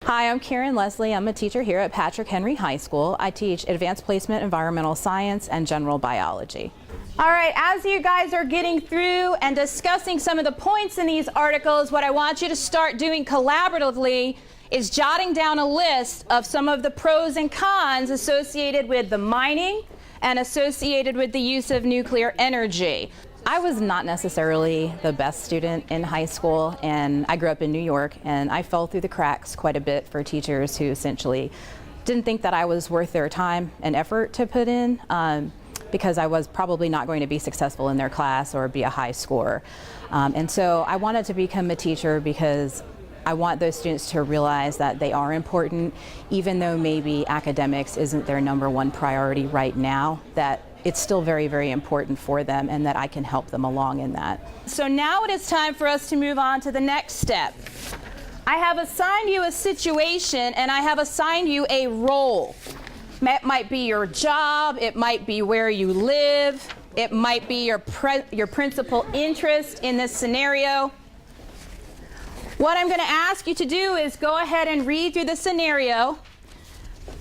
Hi, I'm Karen Leslie. I'm a teacher here at Patrick Henry High School. I teach Advanced Placement, Environmental Science, and General Biology. All right, as you guys are getting through and discussing some of the points in these articles, what I want you to start doing collaboratively is jotting down a list of some of the pros and cons associated with the mining and associated with the use of nuclear energy. I was not necessarily the best student in high school, and I grew up in New York, and I fell through the cracks quite a bit for teachers who essentially didn't think that I was worth their time and effort to put in because I was probably not going to be successful in their class or be a high scorer. And so I wanted to become a teacher because I want those students to realize that they are important, even though maybe academics isn't their #1 priority right now, that it's still very, very important for them and that I can help them along in that. So now it is time for us to move on to the next step. I have assigned you a situation and I have assigned you a role. It might be your job, it might be where you live, it might be your principal interest in this scenario. What I'm going to ask you to do is go ahead and read through the scenario.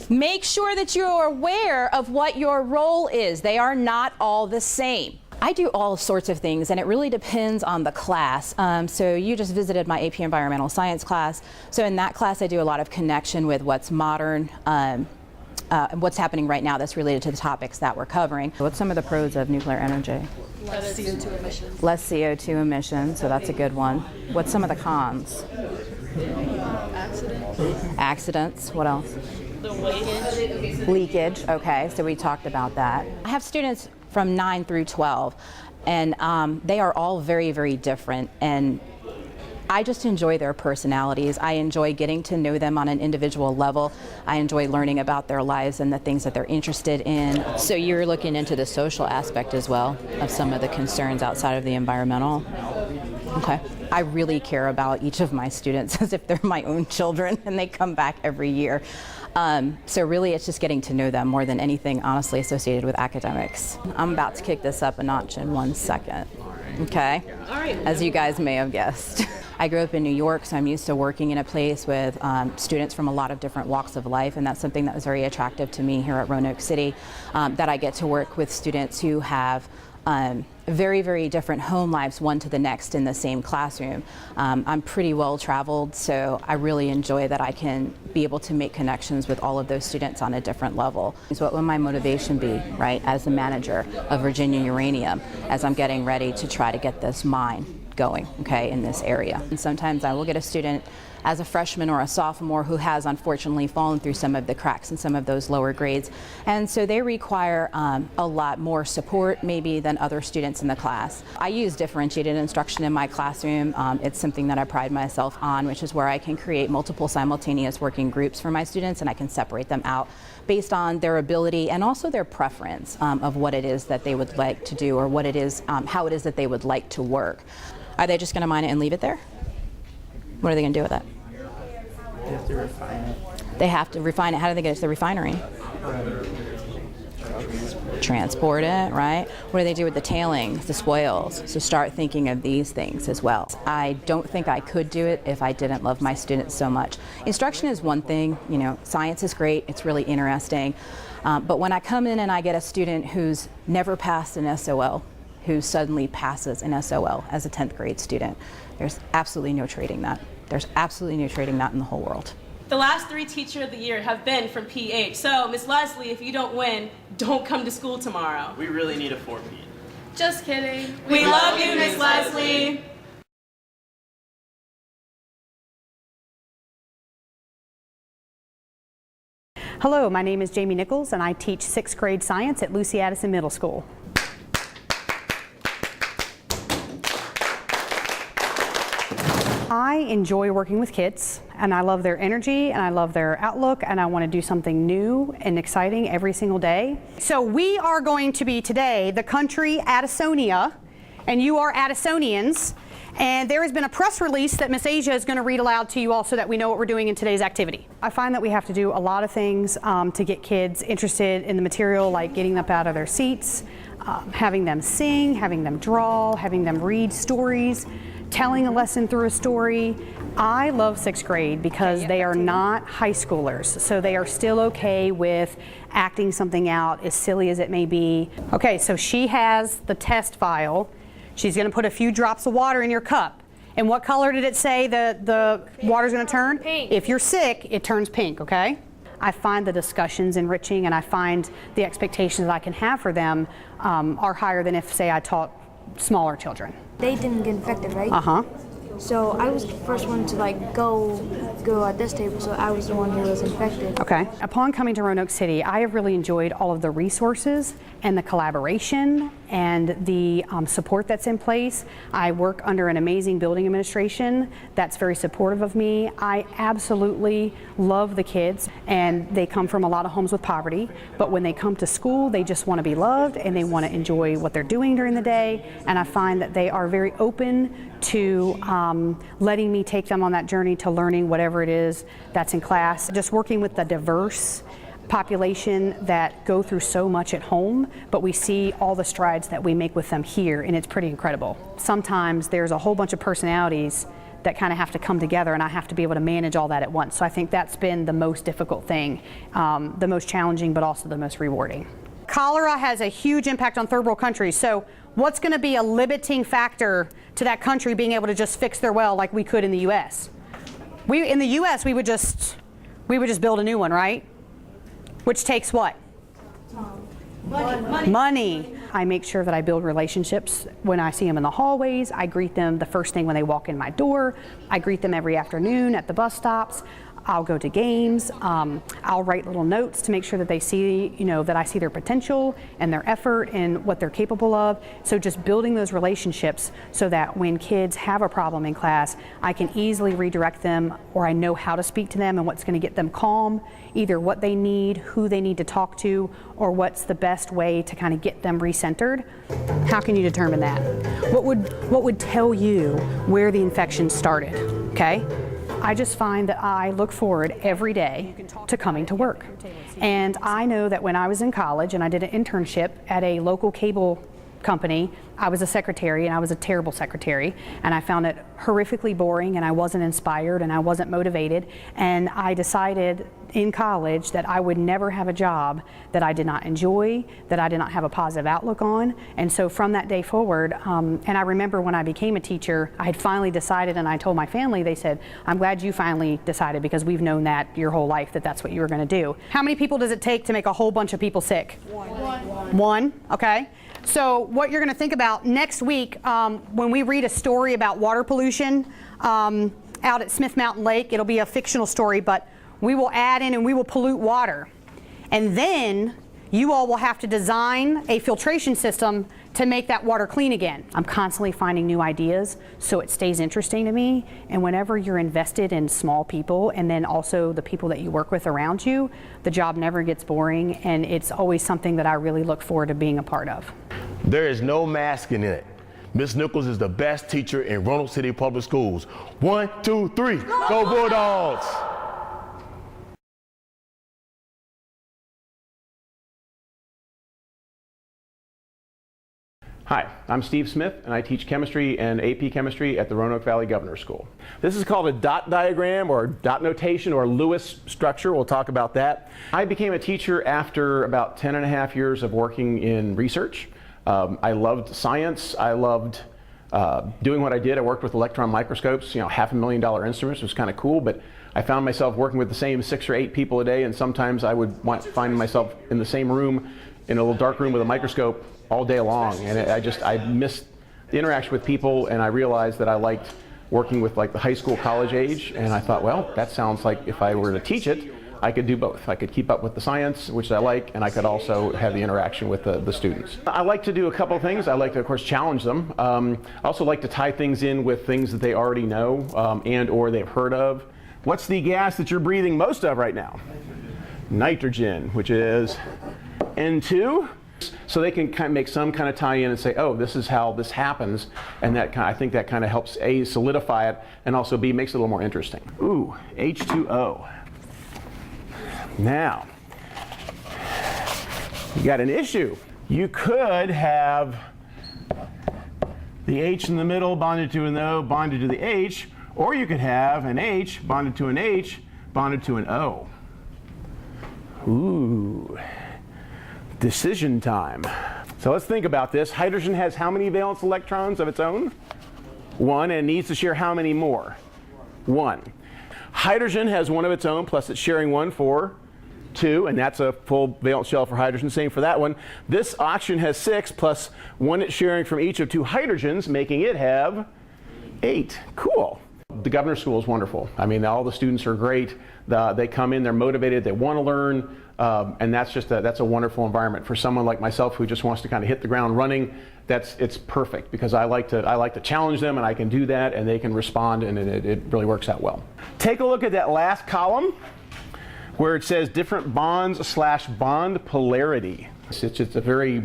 Make sure that you are aware of what your role is. They are not all the same. I do all sorts of things, and it really depends on the class. So you just visited my AP Environmental Science class. So in that class, I do a lot of connection with what's modern, what's happening right now that's related to the topics that we're covering. What's some of the pros of nuclear energy? Less CO2 emissions. Less CO2 emissions, so that's a good one. What's some of the cons? Accidents. Accidents, what else? The leakage. Leakage, okay, so we talked about that. I have students from 9 through 12, and they are all very, very different, and I just enjoy their personalities. I enjoy getting to know them on an individual level. I enjoy learning about their lives and the things that they're interested in. So you're looking into the social aspect as well of some of the concerns outside of the environmental. Okay. I really care about each of my students as if they're my own children, and they come back every year. So really it's just getting to know them more than anything honestly associated with academics. I'm about to kick this up a notch in 1 second. Okay? All right. As you guys may have guessed. I grew up in New York, so I'm used to working in a place with students from a lot of different walks of life, and that's something that was very attractive to me here at Roanoke City, that I get to work with students who have very, very different home lives, one to the next in the same classroom. I'm pretty well traveled, so I really enjoy that I can be able to make connections with all of those students on a different level. So what would my motivation be, right, as the manager of Virginia Uranium, as I'm getting ready to try to get this mine going, okay, in this area? And sometimes I will get a student as a freshman or a sophomore who has unfortunately fallen through some of the cracks in some of those lower grades, and so they require a lot more support maybe than other students in the class. I use differentiated instruction in my classroom. It's something that I pride myself on, which is where I can create multiple simultaneous working groups for my students, and I can separate them out based on their ability and also their preference of what it is that they would like to do, or what it is, how it is that they would like to work. Are they just going to mine it and leave it there? What are they going to do with it? They have to refine it. They have to refine it. How do they get it to the refinery? Transport it, right? What do they do with the tailings, the spoils? So start thinking of these things as well. I don't think I could do it if I didn't love my students so much. Instruction is one thing, you know, science is great, it's really interesting. But when I come in and I get a student who's never passed an SOL, who suddenly passes an SOL as a 10th grade student, there's absolutely no trading that. There's absolutely no trading that in the whole world. The last 3 Teacher of the Year have been from PH. So, Miss Leslie, if you don't win, don't come to school tomorrow. We really need a 4P. Just kidding. We love you, Miss Leslie. Hello, my name is Jamie Nichols, and I teach 6th grade science at Lucy Addison Middle School. I enjoy working with kids, and I love their energy, and I love their outlook, and I want to do something new and exciting every single day. So we are going to be today the country Addisonian, and you are Addisonians, and there has been a press release that Miss Asia is going to read aloud to you all so that we know what we're doing in today's activity. I find that we have to do a lot of things to get kids interested in the material, like getting up out of their seats, having them sing, having them draw, having them read stories, telling a lesson through a story. I love 6th grade because they are not high schoolers, so they are still okay with acting something out, as silly as it may be. Okay, so she has the test file. She's going to put a few drops of water in your cup. And what color did it say the water's going to turn? Pink. If you're sick, it turns pink, okay? I find the discussions enriching, and I find the expectations that I can have for them are higher than if, say, I taught smaller children. They didn't get infected, right? Uh-huh. So I was the first one to like go at this table, so I was the one who was infected. Okay. Upon coming to Roanoke City, I have really enjoyed all of the resources and the collaboration and the support that's in place. I work under an amazing building administration that's very supportive of me. I absolutely love the kids, and they come from a lot of homes with poverty, but when they come to school, they just want to be loved and they want to enjoy what they're doing during the day, and I find that they are very open to letting me take them on that journey to learning whatever it is that's in class. Just working with the diverse population that go through so much at home, but we see all the strides that we make with them here, and it's pretty incredible. Sometimes there's a whole bunch of personalities that kind of have to come together, and I have to be able to manage all that at once. So I think that's been the most difficult thing, the most challenging, but also the most rewarding. Cholera has a huge impact on third world countries. So what's going to be a limiting factor to that country being able to just fix their well like we could in the U.S.? In the U.S. we would just build a new one, right? Which takes what? Money. I make sure that I build relationships when I see them in the hallways. I greet them the first thing when they walk in my door. I greet them every afternoon at the bus stops. I'll go to games. I'll write little notes to make sure that they see, that I see their potential and their effort and what they're capable of. So just building those relationships so that when kids have a problem in class, I can easily redirect them, or I know how to speak to them and what's going to get them calm, either what they need, who they need to talk to, or what's the best way to kind of get them recentered. How can you determine that? What would tell you where the infection started, okay? I just find that I look forward every day to coming to work. And I know that when I was in college and I did an internship at a local cable company, I was a secretary, and I was a terrible secretary, and I found it horrifically boring, and I wasn't inspired, and I wasn't motivated, and I decided in college that I would never have a job that I did not enjoy, that I did not have a positive outlook on. And so from that day forward, and I remember when I became a teacher, I had finally decided, and I told my family, they said, I'm glad you finally decided, because we've known that your whole life that that's what you were going to do. How many people does it take to make a whole bunch of people sick? One, okay. So what you're going to think about next week, when we read a story about water pollution out at Smith Mountain Lake, it'll be a fictional story, but we will add in and we will pollute water. And then you all will have to design a filtration system to make that water clean again. I'm constantly finding new ideas, so it stays interesting to me. And whenever you're invested in small people, and then also the people that you work with around you, the job never gets boring, and it's always something that I really look forward to being a part of. There is no masking in it. Miss Nichols is the best teacher in Roanoke City Public Schools. 1, 2, 3, go Bulldogs! Hi, I'm Steve Smith, and I teach chemistry and AP chemistry at the Roanoke Valley Governor's School. This is called a dot diagram, or dot notation, or Lewis structure. We'll talk about that. I became a teacher after about 10.5 years of working in research. I loved science. I loved doing what I did. I worked with electron microscopes, $500,000 instruments. It was kind of cool, but I found myself working with the same 6 or 8 people a day, and sometimes I would find myself in the same room, in a little dark room with a microscope all day long, and I missed the interaction with people, and I realized that I liked working with like the high school, college age, and I thought, well, that sounds like if I were to teach it, I could do both. I could keep up with the science, which I like, and I could also have the interaction with the students. I like to do a couple of things. I like to, of course, challenge them. I also like to tie things in with things that they already know and or they've heard of. What's the gas that you're breathing most of right now? Nitrogen, which is N2. So they can kind of make some kind of tie-in and say, oh, this is how this happens, and I think that kind of helps A, solidify it, and also B, makes it a little more interesting. Ooh, H2O. Now, you got an issue. You could have the H in the middle bonded to an O bonded to the H, or you could have an H bonded to an H bonded to an O. Ooh, decision time. So let's think about this. Hydrogen has how many valence electrons of its own? 1, and needs to share how many more? 1. Hydrogen has one of its own, plus it's sharing 1 for 2, and that's a full valence shell for hydrogen. Same for that one. This oxygen has 6, plus 1 it's sharing from each of 2 hydrogens, making it have 8. Cool. The Governor's School is wonderful. I mean, all the students are great. They come in, they're motivated, they want to learn, and that's a wonderful environment for someone like myself who just wants to kind of hit the ground running. It's perfect because I like to challenge them, and I can do that, and they can respond, and it really works out well. Take a look at that last column where it says different bonds / bond polarity. It's a very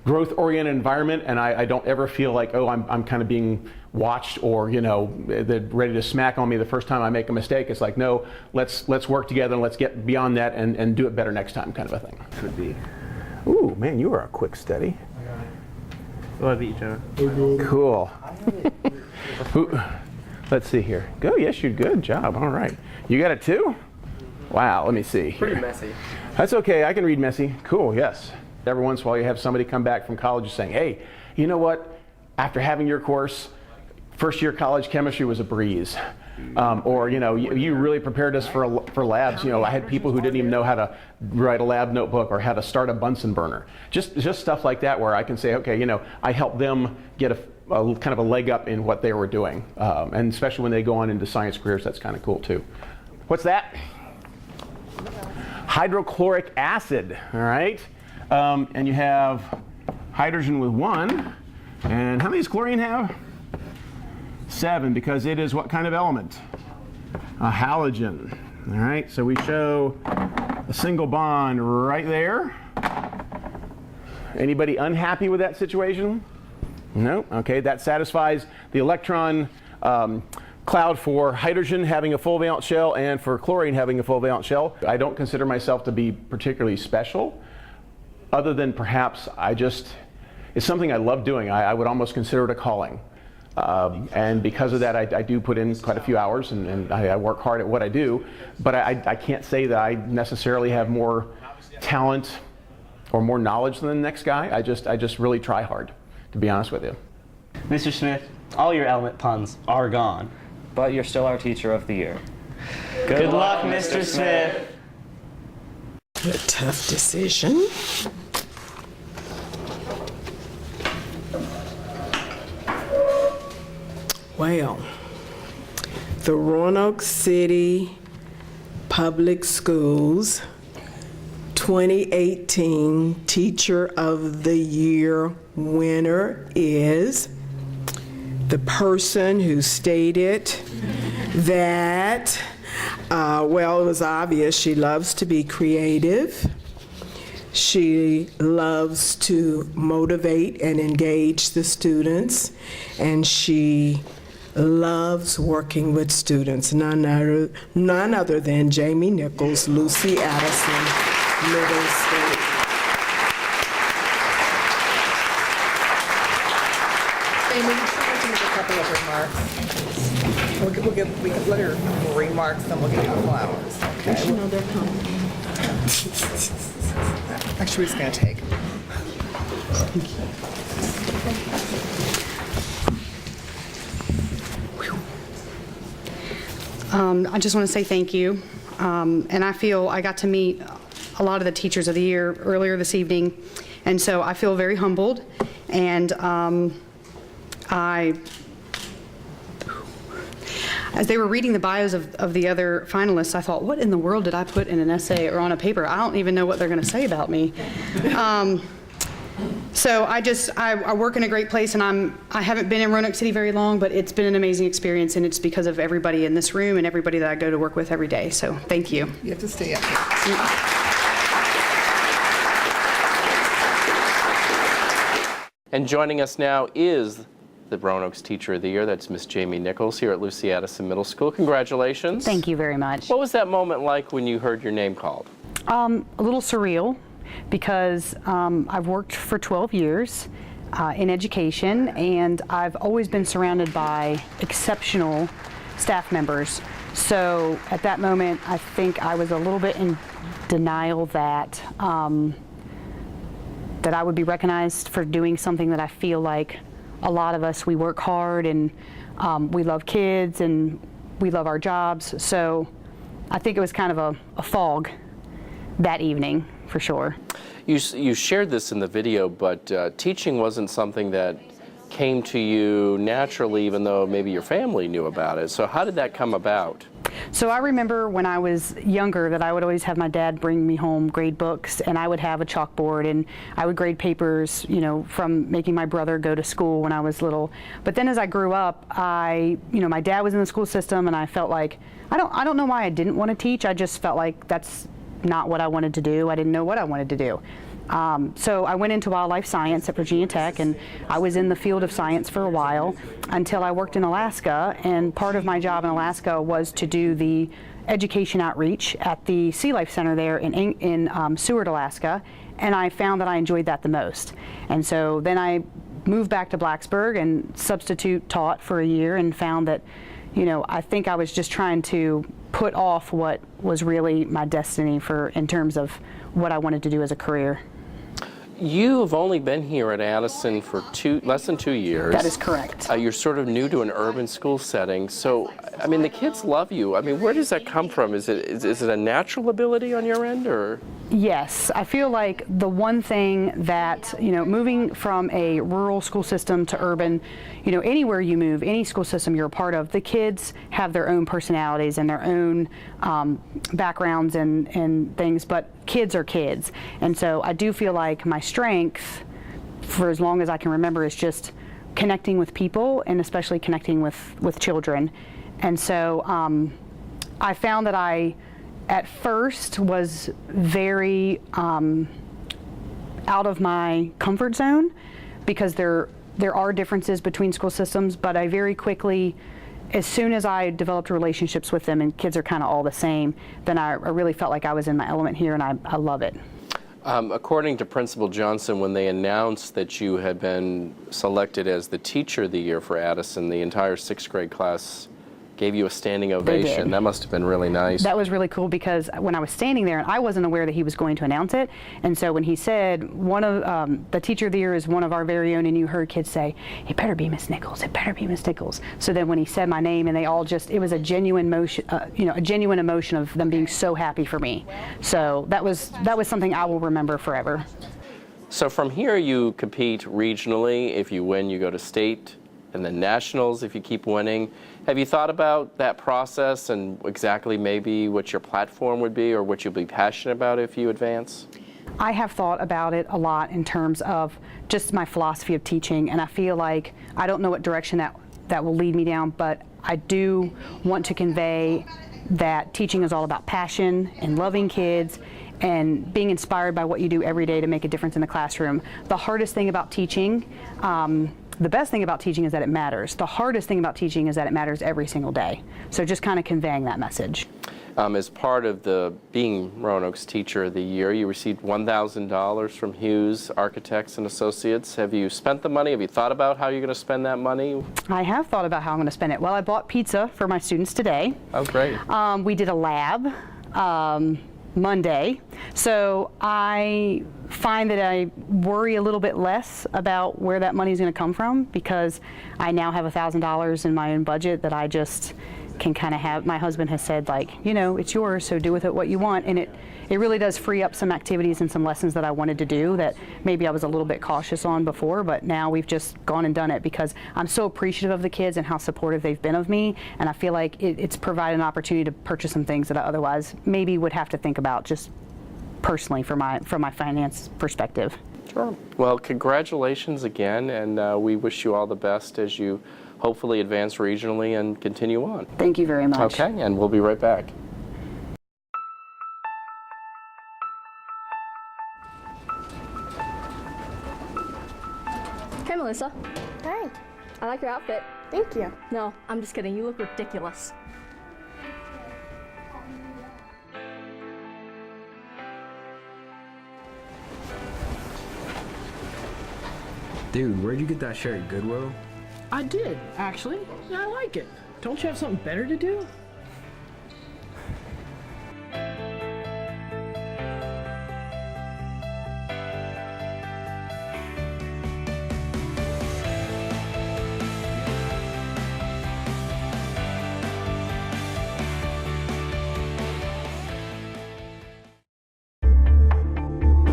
growth-oriented environment, and I don't ever feel like, oh, I'm kind of being watched, or they're ready to smack on me the first time I make a mistake. It's like, no, let's work together and let's get beyond that and do it better next time, kind of a thing. Could be. Ooh, man, you are a quick study. What about you, Jonah? Cool. Let's see here. Go, yes, you good job. All right. You got it too? Wow, let me see. Pretty messy. That's okay, I can read messy. Cool, yes. Every once in a while you have somebody come back from college saying, hey, you know what? After having your course, first year college chemistry was a breeze. Or you really prepared us for labs. I had people who didn't even know how to write a lab notebook or how to start a Bunsen burner. Just stuff like that where I can say, okay, I helped them get a kind of a leg up in what they were doing. And especially when they go on into science careers, that's kind of cool too. What's that? Hydrochloric acid, all right? And you have hydrogen with 1. And how many does chlorine have? 7, because it is what kind of element? A halogen. All right, so we show a single bond right there. Anybody unhappy with that situation? No? Okay, that satisfies the electron cloud for hydrogen having a full valence shell and for chlorine having a full valence shell. I don't consider myself to be particularly special, other than perhaps it's something I love doing. I would almost consider it a calling. And because of that, I do put in quite a few hours, and I work hard at what I do, but I can't say that I necessarily have more talent or more knowledge than the next guy. I just really try hard, to be honest with you. Mr. Smith, all your element puns are gone, but you're still our teacher of the year. Good luck, Mr. Smith. A tough decision. Well, the Roanoke City Public Schools 2018 Teacher of the Year winner is the person who stated that, well, it was obvious she loves to be creative. She loves to motivate and engage the students, and she loves working with students. None other than Jamie Nichols, Lucy Addison, Middle State. Jamie, would you like to make a couple of remarks? We can let her remarks, then we'll give you the flowers. Okay. You know they're coming. Actually, we're just going to take. I just want to say thank you. And I feel I got to meet a lot of the teachers of the year earlier this evening. And so I feel very humbled. And as they were reading the bios of the other finalists, I thought, what in the world did I put in an essay or on a paper? I don't even know what they're going to say about me. So I work in a great place, and I haven't been in Roanoke City very long, but it's been an amazing experience, and it's because of everybody in this room and everybody that I go to work with every day. So thank you. You have to stay up here. And joining us now is the Roanoke's Teacher of the Year. That's Miss Jamie Nichols here at Lucy Addison Middle School. Congratulations. Thank you very much. What was that moment like when you heard your name called? A little surreal, because I've worked for 12 years. in education, and I've always been surrounded by exceptional staff members. So at that moment, I think I was a little bit in denial that that I would be recognized for doing something that I feel like a lot of us, we work hard and we love kids and we love our jobs. So I think it was kind of a fog that evening, for sure. You shared this in the video, but teaching wasn't something that came to you naturally, even though maybe your family knew about it. So how did that come about? So I remember when I was younger that I would always have my dad bring me home grade books, and I would have a chalkboard and I would grade papers, you know, from making my brother go to school when I was little. But then as I grew up, my dad was in the school system, and I felt like, I don't know why I didn't want to teach. I just felt like that's not what I wanted to do. I didn't know what I wanted to do. So I went into wildlife science at Virginia Tech, and I was in the field of science for a while until I worked in Alaska, and part of my job in Alaska was to do the education outreach at the Sea Life Center there in Seward, Alaska, and I found that I enjoyed that the most. And so then I moved back to Blacksburg and substitute taught for a year, and found that, you know, I think I was just trying to put off what was really my destiny in terms of what I wanted to do as a career. You've only been here at Addison for less than 2 years. That is correct. You're sort of new to an urban school setting. So, I mean, the kids love you. I mean, where does that come from? Is it a natural ability on your end, or? Yes, I feel like the one thing that, you know, moving from a rural school system to urban, you know, anywhere you move, any school system you're a part of, the kids have their own personalities and their own backgrounds and things, but kids are kids. And so I do feel like my strength, for as long as I can remember, is just connecting with people, and especially connecting with children. And so I found that I, at first, was very out of my comfort zone, because there are differences between school systems, but I very quickly, as soon as I developed relationships with them, and kids are kind of all the same, then I really felt like I was in my element here, and I love it. According to Principal Johnson, when they announced that you had been selected as the Teacher of the Year for Addison, the entire 6th grade class gave you a standing ovation. They did. That must have been really nice. That was really cool, because when I was standing there, and I wasn't aware that he was going to announce it, and so when he said one of the Teacher of the Year is one of our very own, and you heard kids say, "It better be Miss Nichols. It better be Miss Nichols." So then when he said my name, and they all just, it was a genuine emotion, a genuine emotion of them being so happy for me. So that was something I will remember forever. So from here, you compete regionally. If you win, you go to state, and then nationals if you keep winning. Have you thought about that process and exactly maybe what your platform would be, or what you'll be passionate about if you advance? I have thought about it a lot in terms of just my philosophy of teaching, and I feel like I don't know what direction that will lead me down, but I do want to convey that teaching is all about passion and loving kids and being inspired by what you do every day to make a difference in the classroom. The hardest thing about teaching, the best thing about teaching is that it matters. The hardest thing about teaching is that it matters every single day. So just kind of conveying that message. As part of the being Roanoke's Teacher of the Year, you received $1,000 from Hughes Architects and Associates. Have you spent the money? Have you thought about how you're going to spend that money? I have thought about how I'm going to spend it. Well, I bought pizza for my students today. Oh, great. We did a lab Monday. So I find that I worry a little bit less about where that money is going to come from, because I now have $1,000 in my own budget that I just can kind of have. My husband has said, like, you know, it's yours, so do with it what you want. And it really does free up some activities and some lessons that I wanted to do that maybe I was a little bit cautious on before, but now we've just gone and done it because I'm so appreciative of the kids and how supportive they've been of me, and I feel like it's provided an opportunity to purchase some things that I otherwise maybe would have to think about just personally from my finance perspective. Sure. Well, congratulations again, and we wish you all the best as you hopefully advance regionally and continue on. Thank you very much. Okay, and we'll be right back. Hey, Melissa. Hey, I like your outfit. thank you. No, I'm just kidding. You look ridiculous. Dude, where'd you get that shirt? Goodwill? I did, actually. Yeah, I like it. Don't you have something better to do?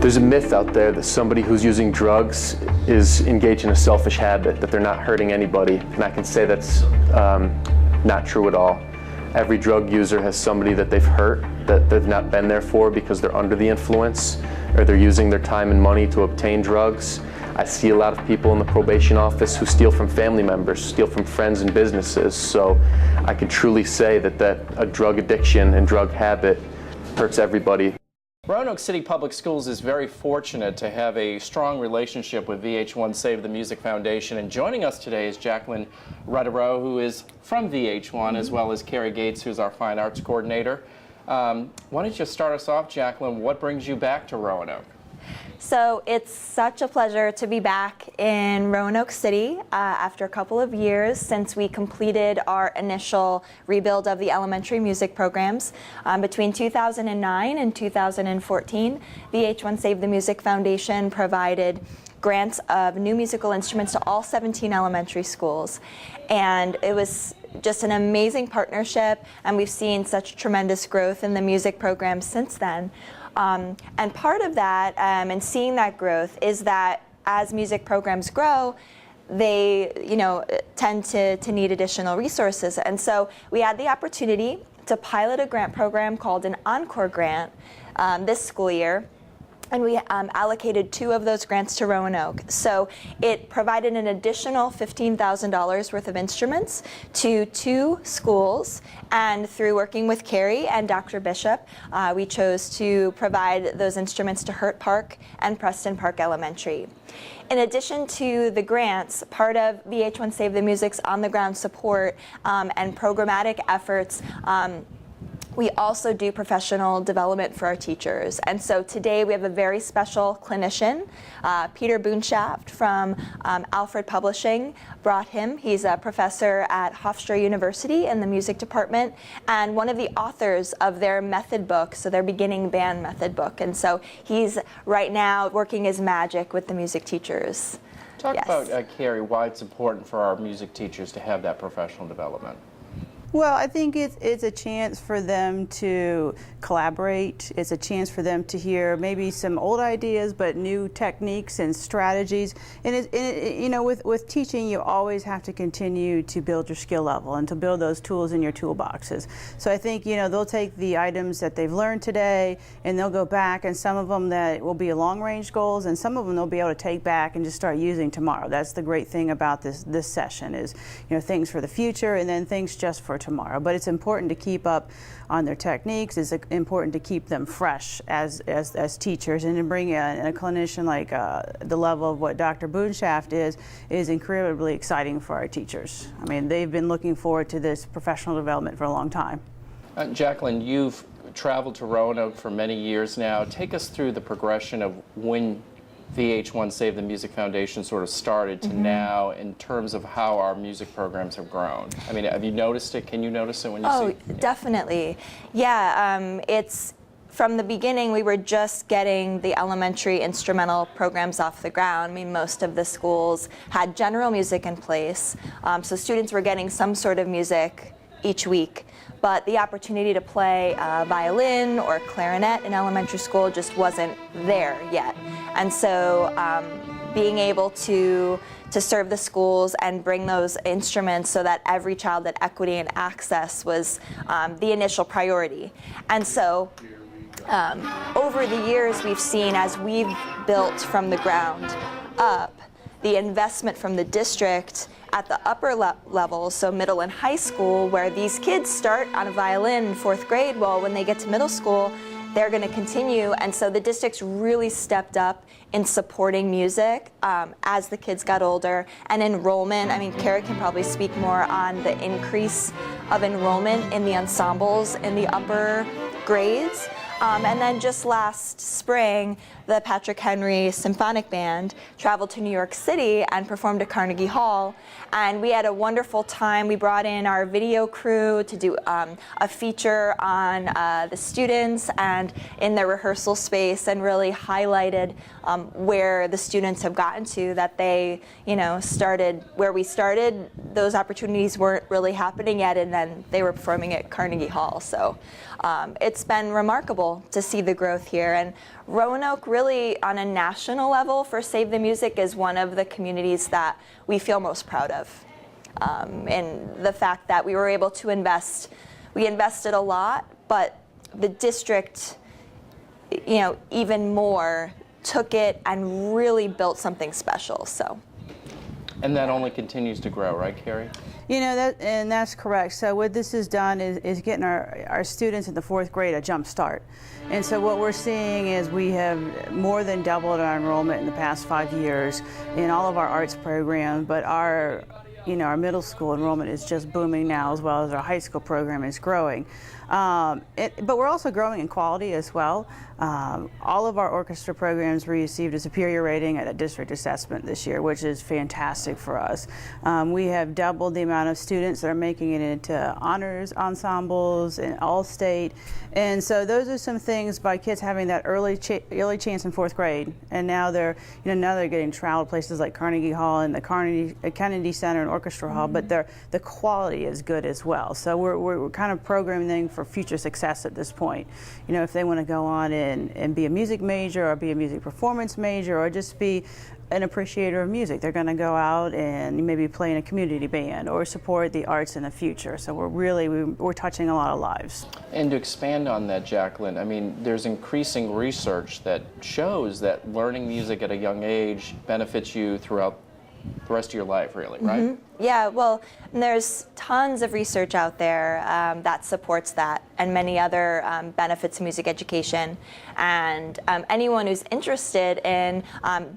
There's a myth out there that somebody who's using drugs is engaged in a selfish habit, that they're not hurting anybody, and I can say that's not true at all. Every drug user has somebody that they've hurt, that they've not been there for because they're under the influence, or they're using their time and money to obtain drugs. I see a lot of people in the probation office who steal from family members, steal from friends and businesses, so I can truly say that a drug addiction and drug habit hurts everybody. Roanoke City Public Schools is very fortunate to have a strong relationship with VH1 Save the Music Foundation, and joining us today is Jacqueline Rutterow, who is from VH1, as well as Carrie Gates, who's our Fine Arts Coordinator. Why don't you start us off, Jacqueline? What brings you back to Roanoke? So it's such a pleasure to be back in Roanoke City after a couple of years since we completed our initial rebuild of the elementary music programs. Between 2009 and 2014, VH1 Save the Music Foundation provided grants of new musical instruments to all 17 elementary schools. And it was just an amazing partnership, and we've seen such tremendous growth in the music programs since then. And part of that, and seeing that growth, is that as music programs grow, they, tend to need additional resources. And so we had the opportunity to pilot a grant program called an Encore grant this school year. And we allocated 2 of those grants to Roanoke. So it provided an additional $15,000 worth of instruments to 2 schools. And through working with Carrie and Dr. Bishop, we chose to provide those instruments to Hurt Park and Preston Park Elementary. In addition to the grants, part of VH1 Save the Music's on-the-ground support and programmatic efforts, we also do professional development for our teachers. And so today we have a very special clinician, Peter Boonshaft from Alfred Publishing, brought him. He's a professor at Hofstra University in the music department and one of the authors of their method book, so their beginning band method book. And so he's right now working his magic with the music teachers. Talk about, Carrie, why it's important for our music teachers to have that professional development. Well, I think it's a chance for them to collaborate. It's a chance for them to hear maybe some old ideas, but new techniques and strategies. And with teaching, you always have to continue to build your skill level and to build those tools in your toolboxes. So I think, they'll take the items that they've learned today and they'll go back, and some of them that will be long-range goals, and some of them they'll be able to take back and just start using tomorrow. That's the great thing about this session is, things for the future and then things just for tomorrow. But it's important to keep up on their techniques. It's important to keep them fresh as teachers, and to bring in a clinician like the level of what Dr. Boonshaft is incredibly exciting for our teachers. I mean, they've been looking forward to this professional development for a long time. Jacqueline, you've traveled to Roanoke for many years now. Take us through the progression of when VH1 Save the Music Foundation sort of started to now in terms of how our music programs have grown. I mean, have you noticed it? Can you notice it when you see it? Oh, definitely. Yeah, it's from the beginning, we were just getting the elementary instrumental programs off the ground. I mean, most of the schools had general music in place, so students were getting some sort of music each week. But the opportunity to play violin or clarinet in elementary school just wasn't there yet. And so being able to serve the schools and bring those instruments so that every child had equity and access was the initial priority. And so over the years, we've seen, as we've built from the ground up, the investment from the district at the upper levels, so middle and high school, where these kids start on a violin in 4th grade. Well, when they get to middle school, they're going to continue. And so the district's really stepped up in supporting music as the kids got older. And enrollment, I mean, Carrie can probably speak more on the increase of enrollment in the ensembles in the upper grades. And then just last spring, the Patrick Henry Symphonic Band traveled to New York City and performed at Carnegie Hall. And we had a wonderful time. We brought in our video crew to do a feature on the students and in their rehearsal space, and really highlighted where the students have gotten to, that they, started where we started. Those opportunities weren't really happening yet, and then they were performing at Carnegie Hall. So it's been remarkable to see the growth here. And Roanoke, really on a national level for Save the Music, is one of the communities that we feel most proud of. And the fact that we were able to invest, we invested a lot, but the district, even more, took it and really built something special. So. And that only continues to grow, right, Carrie? And that's correct. So what this has done is getting our students in the 4th grade a jump start. And so what we're seeing is we have more than doubled our enrollment in the past 5 years in all of our arts programs, but our middle school enrollment is just booming now, as well as our high school program is growing. But we're also growing in quality as well. All of our orchestra programs received a superior rating at a district assessment this year, which is fantastic for us. We have doubled the amount of students that are making it into honors ensembles and all-state. And so those are some things by kids having that early chance in 4th grade. And now they're getting traveled places like Carnegie Hall and the Kennedy Center and Orchestra Hall, but the quality is good as well. So we're kind of programming them for future success at this point. If they want to go on and be a music major or be a music performance major or just be an appreciator of music, they're going to go out and maybe play in a community band or support the arts in the future. So we're touching a lot of lives. And to expand on that, Jacqueline, I mean, there's increasing research that shows that learning music at a young age benefits you throughout the rest of your life, really, right? Mm-hmm. Yeah, well, there's tons of research out there that supports that, and many other benefits of music education. And anyone who's interested in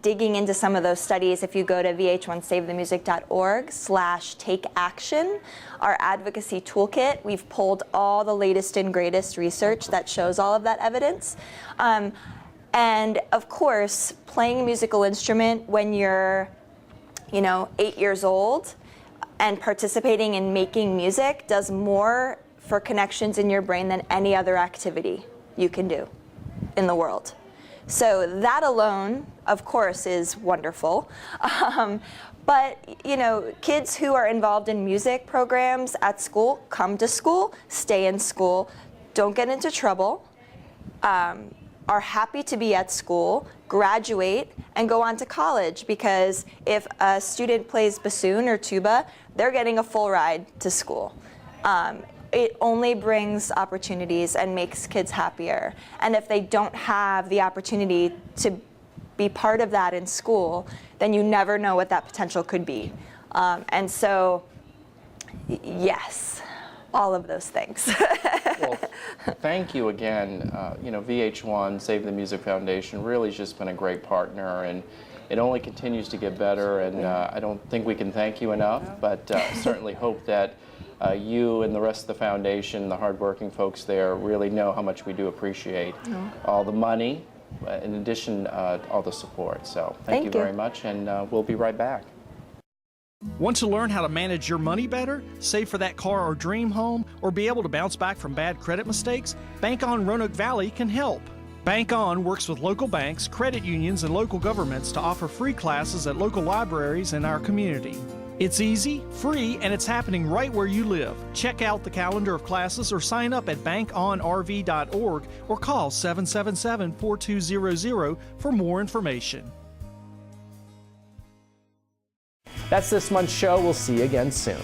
digging into some of those studies, if you go to vh1savethemusic.org/takeaction, our advocacy toolkit, we've pulled all the latest and greatest research that shows all of that evidence. And of course, playing a musical instrument when you're 8 years old and participating in making music does more for connections in your brain than any other activity you can do in the world. So that alone, of course, is wonderful. But, kids who are involved in music programs at school, come to school, stay in school, don't get into trouble, are happy to be at school, graduate, and go on to college, because if a student plays bassoon or tuba, they're getting a full ride to school. It only brings opportunities and makes kids happier. And if they don't have the opportunity to be part of that in school, then you never know what that potential could be. And so, yes, all of those things. Well, thank you again. VH1, Save the Music Foundation, really has just been a great partner, and it only continues to get better, and I don't think we can thank you enough, but certainly hope that you and the rest of the foundation, the hardworking folks there, really know how much we do appreciate all the money, in addition, all the support. So thank you very much, and we'll be right back. Want to learn how to manage your money better, save for that car or dream home, or be able to bounce back from bad credit mistakes? Bank On Roanoke Valley can help. Bank On works with local banks, credit unions, and local governments to offer free classes at local libraries in our community. It's easy, free, and it's happening right where you live. Check out the calendar of classes or sign up at bankonrv.org or call 777-4200 for more information. That's this month's show. We'll see you again soon.